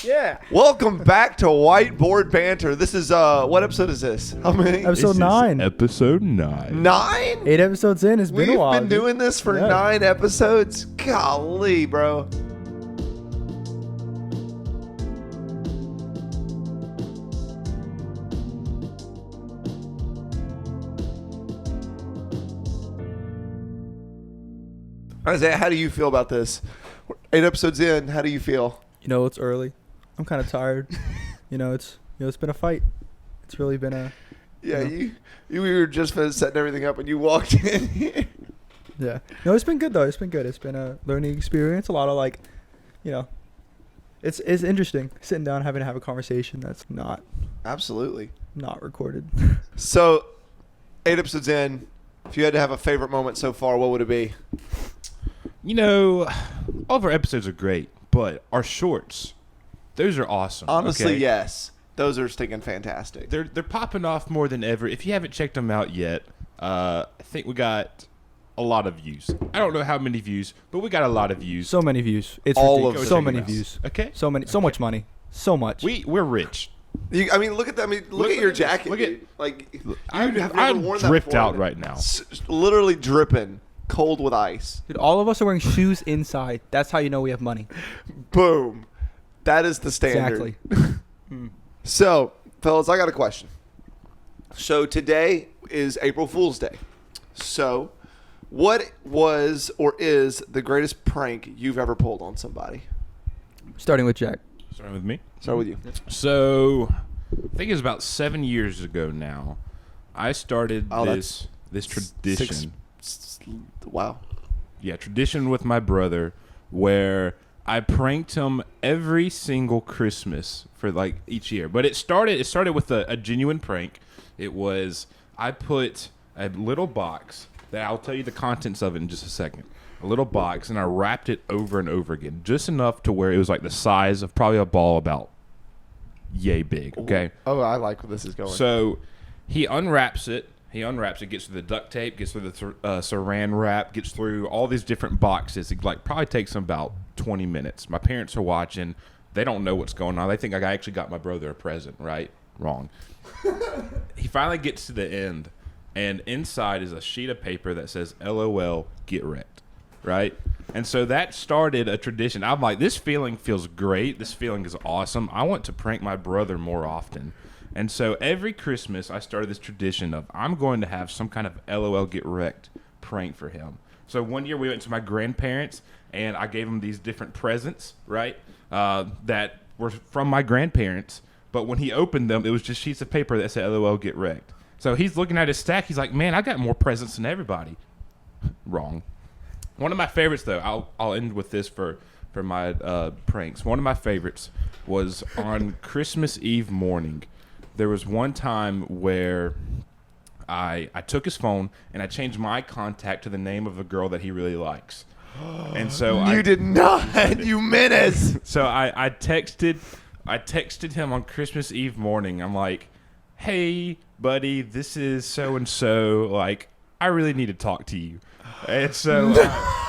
Yeah. Welcome back to White Board Banter. This is, what episode is this? How many? Episode 9. Episode 9. 9? 8 episodes in. It's been a while. We've been doing this for 9 episodes? Golly, bro. Isaiah, how do you feel about this? 8 episodes in, how do you feel? You know, it's early. I'm kind of tired. It's been a fight. It's really been a. Yeah, you were just setting everything up and you walked in here. Yeah. No, it's been good though. It's been good. It's been a learning experience. A lot of it's interesting sitting down having to have a conversation that's not recorded. So, 8 episodes in, if you had to have a favorite moment so far, what would it be? You know, all of our episodes are great, but our shorts, those are awesome. Honestly, okay? yes. Those are stinking fantastic. They're popping off more than ever. If you haven't checked them out yet, I think we got a lot of views. I don't know how many views, but we got a lot of views. So many views. It's all ridiculous. of So them. many views. Okay. So many. So much money. So much. We're rich. Look at that. Look at your jacket. Look dude. I'm never worn that dripped before. out right now. Literally dripping, cold with ice. Dude, all of us are wearing shoes inside. That's how you know we have money. Boom. That is the standard. Exactly. So, fellas, I got a question. So today is April Fool's Day. So, what was or is the greatest prank you've ever pulled on somebody? Starting with Jack. Starting with me. Start with you. So, I think it's about 7 years ago now. I started this tradition. Wow. Yeah, tradition with my brother where I pranked him every single Christmas for each year. But it started with a genuine prank. It was I put a little box that I'll tell you the contents of it in just a second. A little box, and I wrapped it over and over again, just enough to where it was like the size of probably a ball about yay big. Okay. Oh, I like where this is going. So he unwraps it. Gets through the duct tape, gets through the saran wrap, gets through all these different boxes. It probably takes him about 20 minutes. My parents are watching. They don't know what's going on. They think I actually got my brother a present, right? Wrong. He finally gets to the end, and inside is a sheet of paper that says, LOL, get wrecked, right? And so that started a tradition. I'm like, this feeling feels great. This feeling is awesome. I want to prank my brother more often. And so every Christmas, I started this tradition of I'm going to have some kind of LOL get wrecked prank for him. So one year we went to my grandparents, and I gave them these different presents, right, that were from my grandparents. But when he opened them, it was just sheets of paper that said LOL get wrecked. So he's looking at his stack. He's like, man, I got more presents than everybody. Wrong. One of my favorites, though, I'll end with this for my pranks. One of my favorites was on Christmas Eve morning. There was one time where I took his phone and I changed my contact to the name of a girl that he really likes. And so you did not, you menace. So I texted him on Christmas Eve morning. I'm like, hey, buddy, this is so-and-so. I really need to talk to you. And so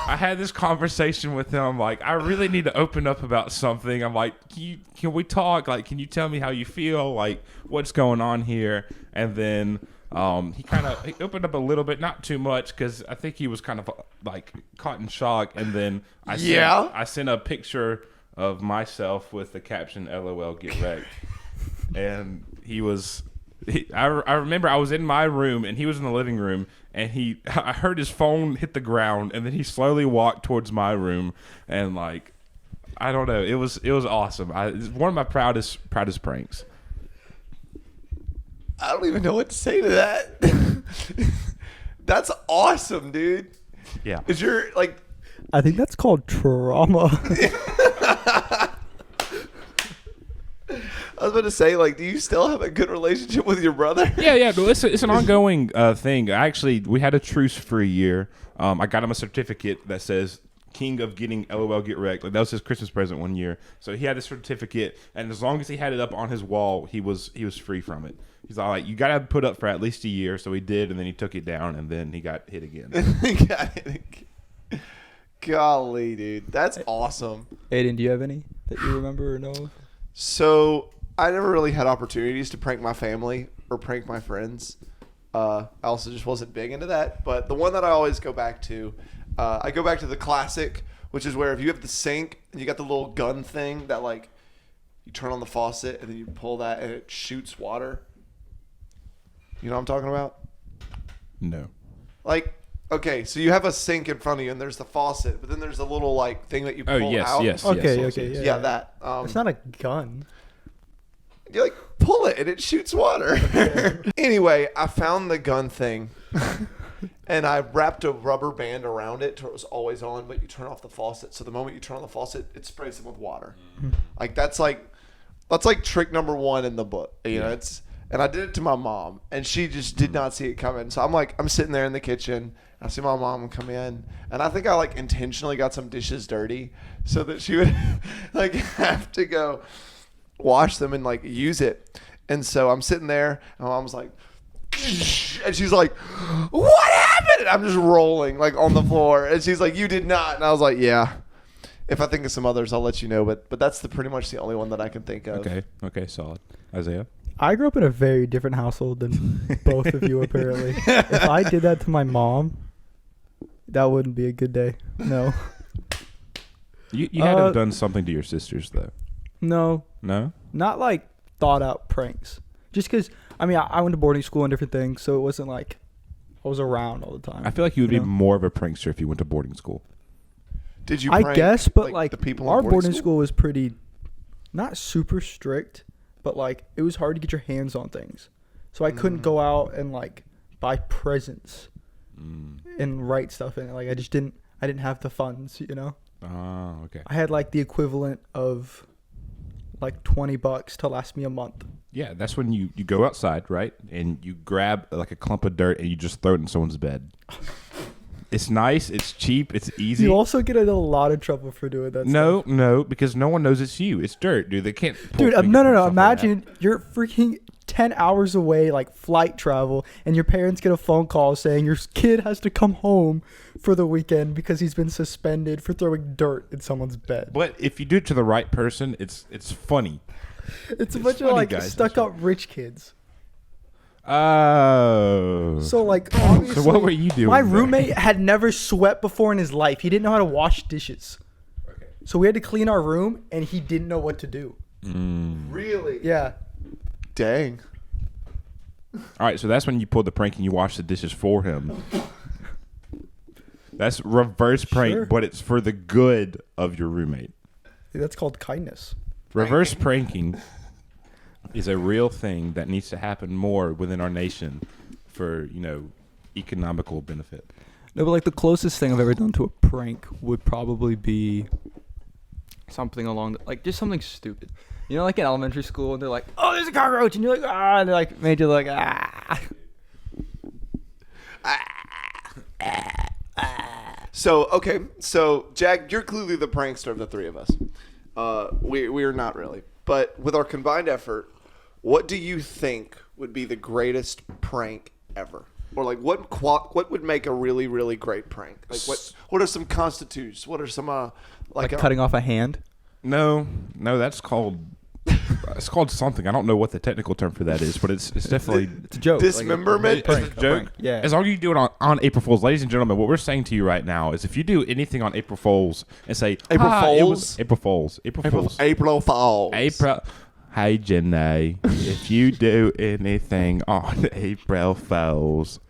I had this conversation with him. I'm like, I really need to open up about something. I'm like, can we talk? Can you tell me how you feel? What's going on here? And then he opened up a little bit, not too much, because I think he was kind of caught in shock. And then I sent a picture of myself with the caption LOL get wrecked. And I remember I was in my room and he was in the living room, and I heard his phone hit the ground, and then he slowly walked towards my room, and I don't know, it was awesome. It's one of my proudest pranks. I don't even know what to say to that. That's awesome, dude. Yeah. Is your I think that's called trauma. I was about to say, do you still have a good relationship with your brother? Yeah. No, it's an ongoing thing. Actually, we had a truce for a year. I got him a certificate that says king of getting LOL get wrecked. That was his Christmas present one year. So he had a certificate, and as long as he had it up on his wall, he was free from it. He's all like, you got to put up for at least a year. So he did, and then he took it down, and then he got hit again. He got hit again. Golly, dude. That's awesome. Aiden, do you have any that you remember or know of? So I never really had opportunities to prank my family or prank my friends. I also just wasn't big into that. But the one that I always go back to, I go back to the classic, which is where if you have the sink and you got the little gun thing that like you turn on the faucet and then you pull that and it shoots water. You know what I'm talking about? No. Like, okay, so you have a sink in front of you and there's the faucet, but then there's a little like thing that you pull out. Yes. Okay, yes. Yeah, that. It's not a gun. You like pull it and it shoots water. Anyway, I found the gun thing and I wrapped a rubber band around it till it was always on, but you turn off the faucet. So the moment you turn on the faucet, it sprays them with water. Like that's like trick number 1 in the book. You know, and I did it to my mom and she just did not see it coming. So I'm sitting there in the kitchen and I see my mom come in and I think I like intentionally got some dishes dirty so that she would like have to go wash them and like use it. And so I'm sitting there and my mom's like, and she's like, what happened? And I'm just rolling like on the floor. And she's like, you did not. And I was like, yeah. If I think of some others, I'll let you know. But that's pretty much the only one that I can think of. Okay, solid. Isaiah? I grew up in a very different household than both of you, apparently. If I did that to my mom, that wouldn't be a good day. No. You had to have done something to your sisters, though. No. No? Not like thought out pranks. Just because, I mean, I went to boarding school and different things, so it wasn't like I was around all the time. I feel like you would be more of a prankster if you went to boarding school. Did you I prank, guess, but like the people our in boarding school was pretty, not super strict, but like it was hard to get your hands on things. So I couldn't go out and like buy presents and write stuff in it. Like I didn't have the funds, you know? Oh, okay. I had like the equivalent of like $20 to last me a month. Yeah, that's when you go outside, right? And you grab like a clump of dirt and you just throw it in someone's bed. It's nice, it's cheap, it's easy. You also get in a lot of trouble for doing that stuff. No, because no one knows it's you. It's dirt, dude. They can't pull Dude, fingers no. and stuff like Imagine you're freaking 10 hours away, like flight travel, and your parents get a phone call saying your kid has to come home for the weekend because he's been suspended for throwing dirt in someone's bed. But if you do it to the right person, it's funny. It's a bunch of funny, like guys. stuck up rich kids. Oh. So like, obviously, So what were you doing? my there? roommate had never swept before in his life. He didn't know how to wash dishes. Okay. So we had to clean our room, and he didn't know what to do. Really? Yeah. Dang. All right, so that's when you pulled the prank and you washed the dishes for him. That's reverse prank, Sure. but it's for the good of your roommate. That's called kindness. Reverse pranking is a real thing that needs to happen more within our nation for, economical benefit. No, but like the closest thing I've ever done to a prank would probably be something along like just something stupid. You know, like in elementary school, and they're like, "Oh, there's a cockroach," and you're like, "Ah," and they're like made you like, "Ah." So Jack, you're clearly the prankster of the three of us. We are not really, but with our combined effort, what do you think would be the greatest prank ever? Or like what would make a really, really great prank? Like what are some constitutes? What are some Like cutting off a hand. No, that's called something. I don't know what the technical term for that is, but it's definitely It's a joke. dismemberment. it's a joke. Yeah. As long as you do it on April Fool's, ladies and gentlemen, what we're saying to you right now is if you do anything on April Fool's and say April it was Fools? April Fools, April Fools, April Fools. April. Hey, Janae, if you do anything on April Fools,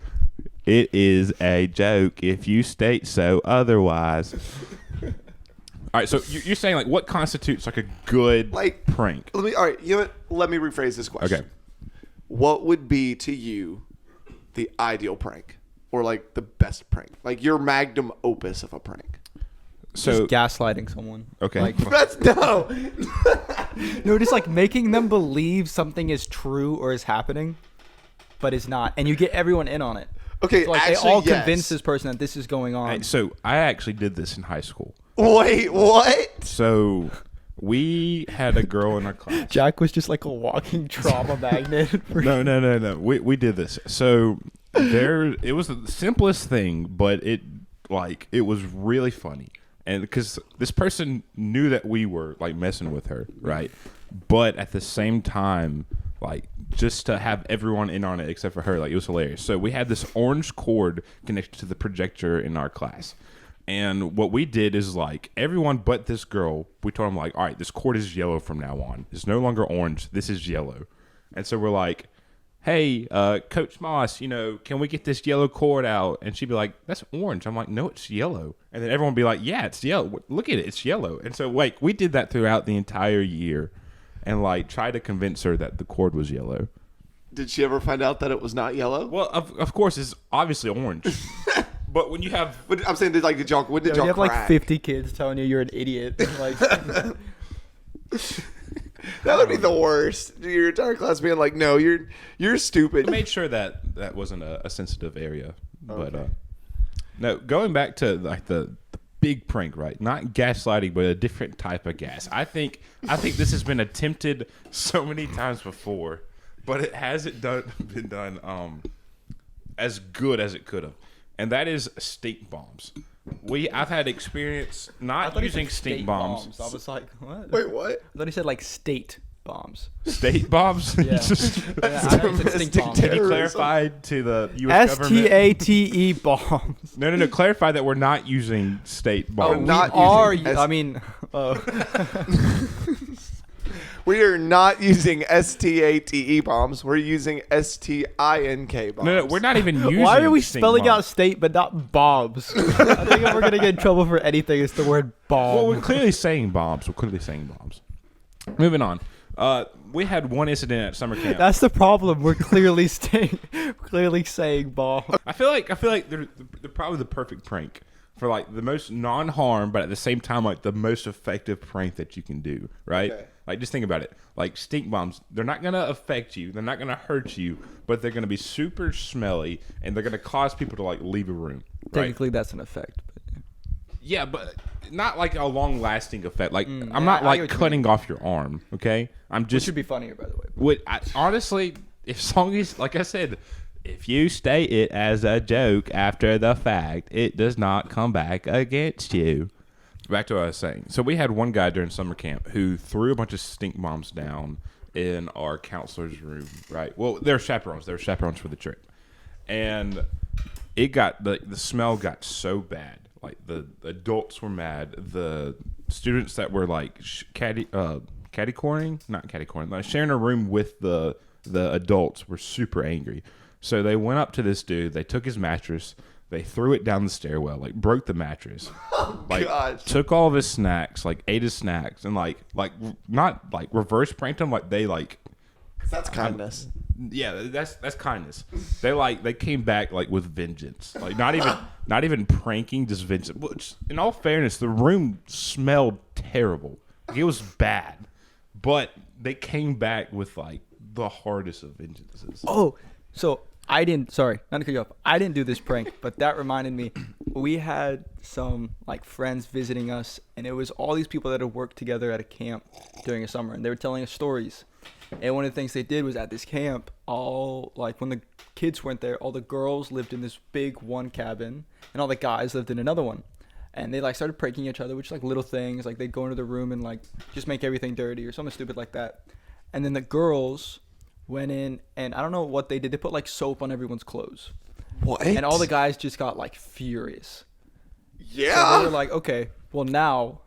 it is a joke if you state so otherwise. All right, so you're saying like what constitutes like a good prank? All right, you know what? Let me rephrase this question. Okay. What would be to you the ideal prank, or like the best prank, like your magnum opus of a prank? So Just gaslighting someone. Okay. Like, That's no. no, just like making them believe something is true or is happening, but is not, and you get everyone in on it. Okay, So like actually, they all yes. convince this person that this is going on. So I actually did this in high school. Wait, what? So we had a girl in our class. Jack was just like a walking trauma magnet. No. We did this. So it was the simplest thing, but it was really funny. And because this person knew that we were like messing with her, right? but at the same time, like, just to have everyone in on it except for her, like, it was hilarious. So we had this orange cord connected to the projector in our class. And what we did is, like, everyone but this girl, we told them, like, all right, this cord is yellow from now on. It's no longer orange. This is yellow. And so we're like, hey, Coach Moss, you know, can we get this yellow cord out? And she'd be like, that's orange. I'm like, no, it's yellow. And then everyone would be like, yeah, it's yellow. Look at it. It's yellow. And so, like, we did that throughout the entire year and, like, tried to convince her that the cord was yellow. Did she ever find out that it was not yellow? Well, of course, it's obviously orange. But when you have... But I'm saying, did y'all you have crack? like 50 kids telling you you're an idiot. Like, that would be the worst. Your entire class being like, no, you're stupid. I made sure that wasn't a sensitive area. Okay. But no, going back to like the big prank, right? Not gaslighting, but a different type of gas. I think this has been attempted so many times before, but it hasn't been done as good as it could have. And that is stink bombs. I've had experience not using stink bombs. I was like, what? Wait, what? I thought he said like state bombs. State bombs? Yeah. I know he said stink bombs. Can you clarify to the U.S. government? STATE bombs. No. Clarify that we're not using state bombs. We are not using STATE bombs. We're using STINK bombs. No, we're not even using. Why are we stink spelling out bombs? state but not bombs? I think if we're gonna get in trouble for anything, it's the word bomb. Well, we're clearly saying bombs. Moving on. We had one incident at summer camp. That's the problem. We're clearly saying bomb. I feel like they're probably the perfect prank for like the most non-harm, but at the same time like the most effective prank that you can do. Right? Okay. Like, just think about it. Like, stink bombs, they're not going to affect you. They're not going to hurt you, but they're going to be super smelly, and they're going to cause people to, like, leave a room. Right? Technically, that's an effect. But... Yeah, but not, like, a long-lasting effect. Like, I'm yeah, not, I like, get what you cutting off your arm, okay? I'm just... Which should be funnier, by the way. Honestly, as long as, like I said, if you state it as a joke after the fact, it does not come back against you. Back to what I was saying. So we had one guy during summer camp who threw a bunch of stink bombs down in our counselor's room, right? Well, they're chaperones. They were chaperones for the trip. And it got, the smell got so bad. Like, the adults were mad. The students that were, like, catty-corning? Not catty-corning. Like, sharing a room with the adults were super angry. So they went up to this dude. They took his mattress. They threw it down the stairwell, like broke the mattress, like gosh. Took all of his snacks, like ate his snacks, and like not like reverse pranked him, like they like. That's kindness. Yeah, that's kindness. They came back like with vengeance, like not even pranking, just vengeance. Which, in all fairness, the room smelled terrible. Like, it was bad, but they came back with like the hardest of vengeances. Oh, so. Sorry, not to cut you off. I didn't do this prank, but that reminded me. We had some like friends visiting us, and it was all these people that had worked together at a camp during a summer, and they were telling us stories. And one of the things they did was at this camp, when the kids weren't there, all the girls lived in this big one cabin, and all the guys lived in another one. And they like started pranking each other, which like little things, like they'd go into the room and like just make everything dirty or something stupid like that. And then the girls went in, and I don't know what they did. They put like soap on everyone's clothes. What? And all the guys just got like furious. Yeah. So they were like, okay, well now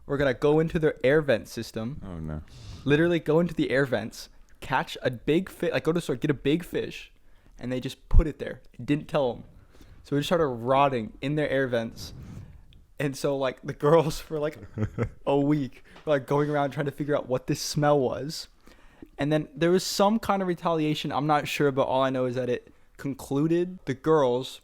we're gonna go into their air vent system. Oh no. Literally go into the air vents, catch a big fish, like go to the store, get a big fish, and they just put it there. Didn't tell them. So we just started rotting in their air vents. And so like the girls for like a week were like going around trying to figure out what this smell was. And then there was some kind of retaliation. I'm not sure, but all I know is that it concluded the girls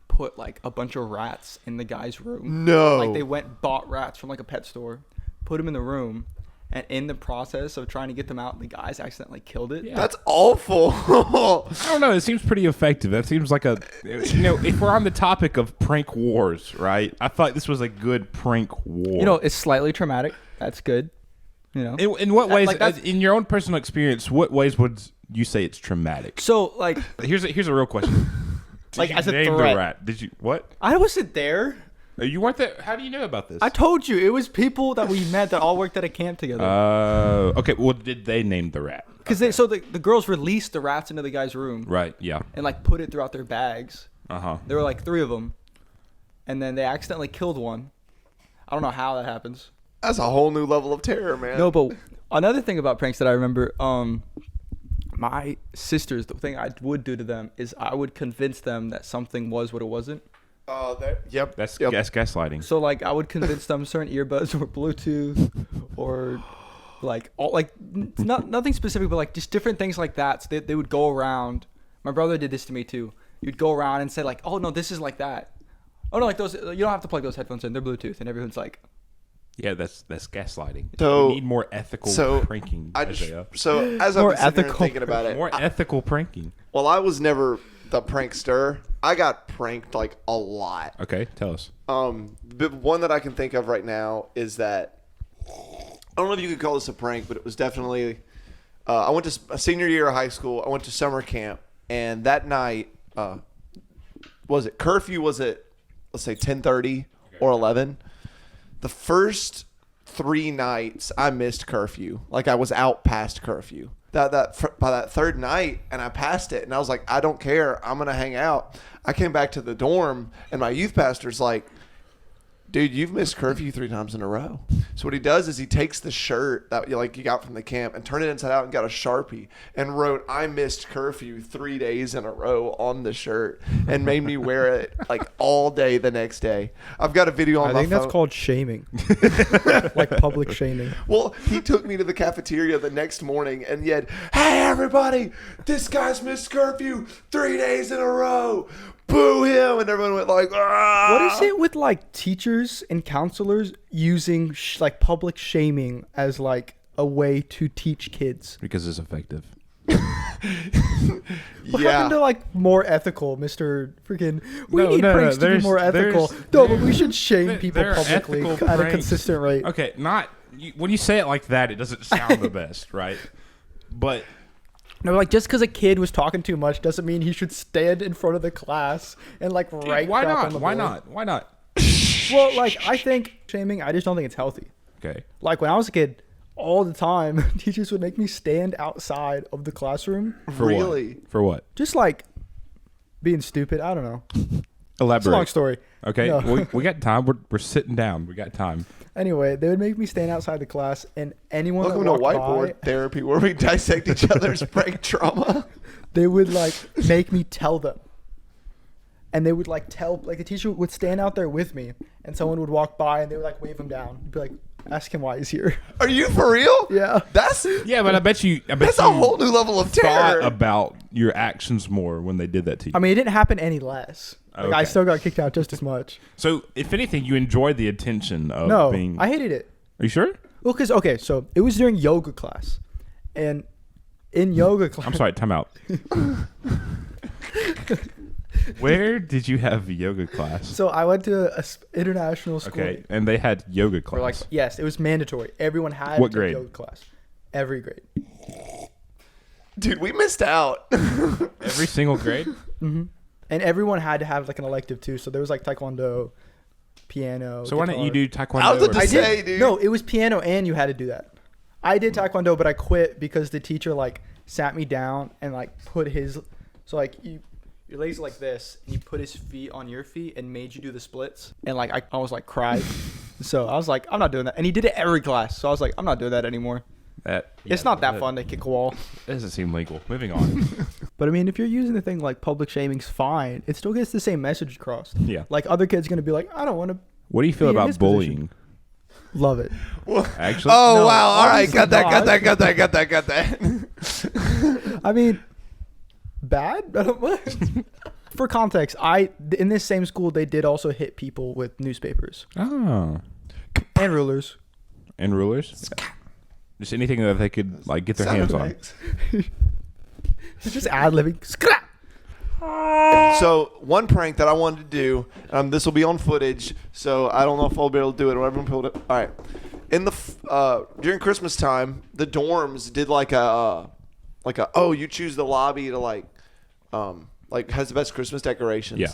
put like a bunch of rats in the guy's room. No. Like they bought rats from like a pet store, put them in the room, and in the process of trying to get them out, the guys accidentally killed it. Yeah. That's awful. I don't know. It seems pretty effective. That seems like if we're on the topic of prank wars, right? I feel like this was a good prank war. It's slightly traumatic. That's good. In what ways, in your own personal experience, what ways would you say it's traumatic? So, like... Here's a real question. Like, as a name threat. the rat? Did you... What? I wasn't there. You weren't there. How do you know about this? I told you it was people that we met that all worked at a camp together. Okay. Well, did they name the rat? Because the girls released the rats into the guy's room. Right. Yeah. And like put it throughout their bags. Uh-huh. There were like 3 of them, and then they accidentally killed one. I don't know how that happens. That's a whole new level of terror, man. No, but another thing about pranks that I remember, my sisters, the thing I would do to them is I would convince them that something was what it wasn't. Yep. That's gaslighting. So like I would convince them certain earbuds were Bluetooth, or like all like nothing specific, but like just different things like that. So they would go around. My brother did this to me too. You'd go around and say like, oh no, this is like that. Oh no, like those. You don't have to plug those headphones in. They're Bluetooth, and everyone's like, Yeah, that's gaslighting. So- we need more ethical pranking, Isaiah. So as More I'm sitting there ethical thinking about it, More ethical pranking. well, I was never the prankster. I got pranked like a lot. Okay, tell us. But one that I can think of right now is that I don't know if you could call this a prank, but it was definitely. I went to a senior year of high school. I went to summer camp, and that night, curfew was at, let's say 10:30 or 11. The first 3 nights I missed curfew. Like I was out past curfew. By that third night, and I passed it, and I was like, I don't care. I'm gonna hang out. I came back to the dorm, and my youth pastor's like, dude, you've missed curfew 3 times in a row. So what he does is he takes the shirt that you got from the camp and turned it inside out and got a Sharpie and wrote, I missed curfew 3 days in a row on the shirt, and made me wear it like all day the next day. I've got a video on my phone. I think that's called shaming, like public shaming. Well, he took me to the cafeteria the next morning and yelled, hey, everybody, this guy's missed curfew 3 days in a row. Boo him. And everyone went like, ah. What is it with like teachers and counselors using like public shaming as like a way to teach kids? Because it's effective. What Yeah. happened to like more ethical, Mr. Freaking? We No, need no, pranks to be there's- more ethical. there's- No, but we should shame people There are publicly ethical at a pranks. consistent rate. Okay, when you say it like that, it doesn't sound the best, right? But No, like just because a kid was talking too much doesn't mean he should stand in front of the class and like dude, write why crap not? on the Why board. not? Why not? Well, like I think shaming, I just don't think it's healthy. Okay. Like when I was a kid, all the time teachers would make me stand outside of the classroom, For Really? What? For what? just like being stupid. I don't know. It's a Elaborate. long story. Okay, No. we got time. We're sitting down. We got time. Anyway, they would make me stand outside the class, and anyone Welcome that to walked White Board by, Therapy, where we dissect each other's prank trauma. they would like make me tell them. And they would like tell, like the teacher would stand out there with me, and someone would walk by and they would like wave him down. Be like, ask him why he's here. Are you for real? Yeah. That's Yeah, but I bet you. that's a whole new level of thought terror. about your actions more when they did that to you. I mean, it didn't happen any less. Like, I Okay. still got kicked out just as much. So, if anything, you enjoyed the attention of No, being. I hated it. Are you sure? Well, because, okay, so it was during yoga class. And in yoga class. I'm sorry. Time out. Where did you have yoga class? So I went to a international school. Okay, and they had yoga Where, like, class. yes, it was mandatory. Everyone had What to take grade? yoga class. Every grade. Dude, we missed out. Every single grade. And everyone had to have like an elective too. So there was like taekwondo, piano. So why don't you guitar. do taekwondo? I was about or to something? say, dude. No, it was piano and you had to do that. I did taekwondo, but I quit because the teacher like sat me down and like put his, so like your legs are like this, and you put his feet on your feet and made you do the splits. And like I almost like cried. So I was like, I'm not doing that. And he did it every class. So I was like, I'm not doing that anymore. It's not that fun to kick a wall. It doesn't seem legal. Moving on. But I mean, if you're using the thing like public shaming's fine, it still gets the same message across. Yeah. Like other kids gonna be like, I don't want to. What do you feel Be in about his bullying? Love it. Actually, Oh No, wow! All right, obviously got that. not. Got that. I mean, bad. I don't For context, in this same school they did also hit people with newspapers Oh, and rulers. and rulers. Just anything that they could like get their hands on. It's just ad-libbing. Scrap. So one prank that I wanted to do, this will be on footage, so I don't know if I'll be able to do it or everyone pulled it. All right, in the during Christmas time, the dorms did like a you choose the lobby to like has the best Christmas decorations. Yeah.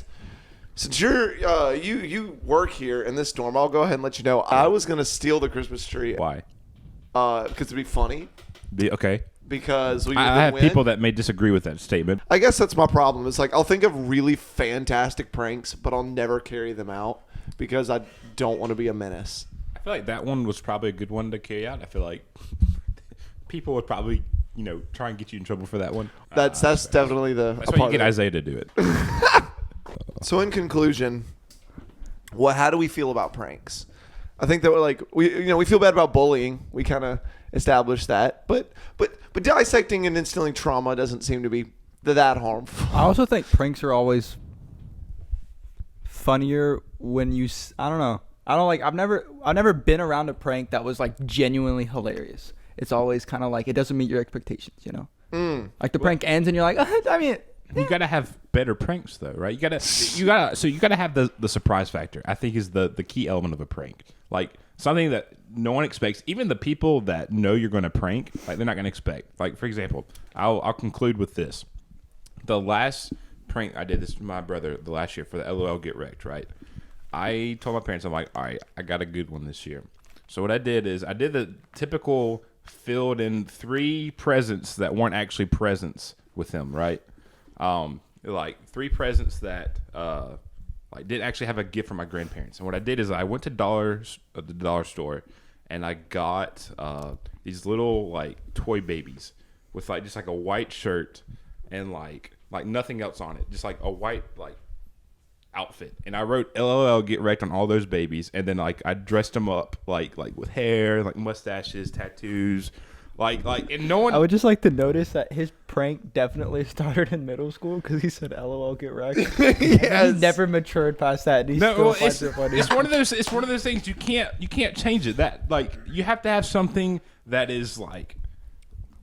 Since you work here in this dorm, I'll go ahead and let you know. I was gonna steal the Christmas tree. Why? Because it'd be funny. Okay. Because we I would have win. people that may disagree with that statement. I guess that's my problem. It's like I'll think of really fantastic pranks, but I'll never carry them out because I don't want to be a menace. I feel like that one was probably a good one to carry out. I feel like people would probably, try and get you in trouble for that one. That's definitely That's why you get Isaiah to do it. So in conclusion, how do we feel about pranks? I think that we feel bad about bullying. We kind of established that, but dissecting and instilling trauma doesn't seem to be that harmful. I also think pranks are always funnier when I don't know. I've never been around a prank that was like genuinely hilarious. It's always kind of like it doesn't meet your expectations, Like the prank ends and you're like, I mean, you gotta have better pranks though, right? You gotta have the surprise factor. I think is the key element of a prank. Like something that no one expects, even the people that know you're going to prank, like they're not going to expect. Like for example, I'll conclude with this: the last prank I did this to my brother the last year for the LOL Get Wrecked, right? I told my parents, I'm like, all right, I got a good one this year. So what I did is I did the typical filled in 3 presents that weren't actually presents with him, right? Like 3 presents that didn't actually have a gift from my grandparents. And what I did is I went to the dollar store and I got these little like toy babies with like just like a white shirt and like nothing else on it, just like a white like outfit. And I wrote LOL Get Wrecked on all those babies, and then like I dressed them up like with hair, like mustaches, tattoos. And no one. I would just like to notice that his prank definitely started in middle school because he said "LOL Get Wrecked." Yes. He never matured past that. And he still finds it funny. It's one of those things you can't change it. That like you have to have something that is like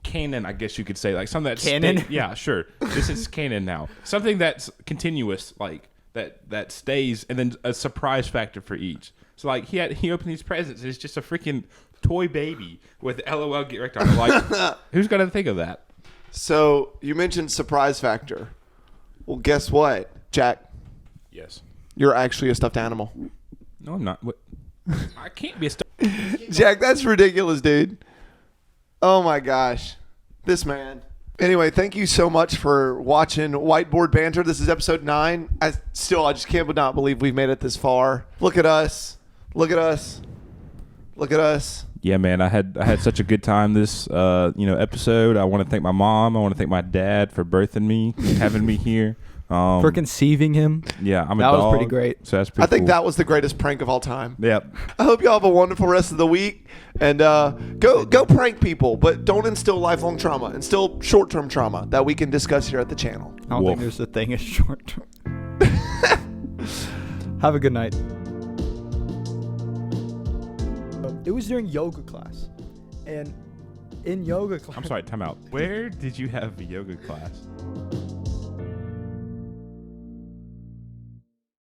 canon, I guess you could say, like something that's canon. Yeah, sure. This is canon now. Something that's continuous, like that stays, and then a surprise factor for each. So like he opened these presents, and it's just a freaking toy baby with LOL Get Wrecked on it. Like, who's gonna think of that? So you mentioned surprise factor. Well, guess what, Jack? Yes. You're actually a stuffed animal. No, I'm not. What? I can't be a Jack, that's ridiculous, dude. Oh my gosh. This man. Anyway, thank you so much for watching White Board Banter. This is episode 9. I just can't not believe we've made it this far. Look at us. Look at us. Look at us. Yeah, man, I had such a good time this episode. I want to thank my mom. I want to thank my dad for birthing me, having me here. For conceiving him. Yeah, I'm a dog. That was pretty great. So that's pretty I think cool. that was the greatest prank of all time. Yep. I hope y'all have a wonderful rest of the week. And go prank people, but don't instill lifelong trauma. Instill short-term trauma that we can discuss here at the channel. I don't think there's a thing as short term. Have a good night. It was during yoga class. And in yoga class... I'm sorry, time out. Where did you have a yoga class?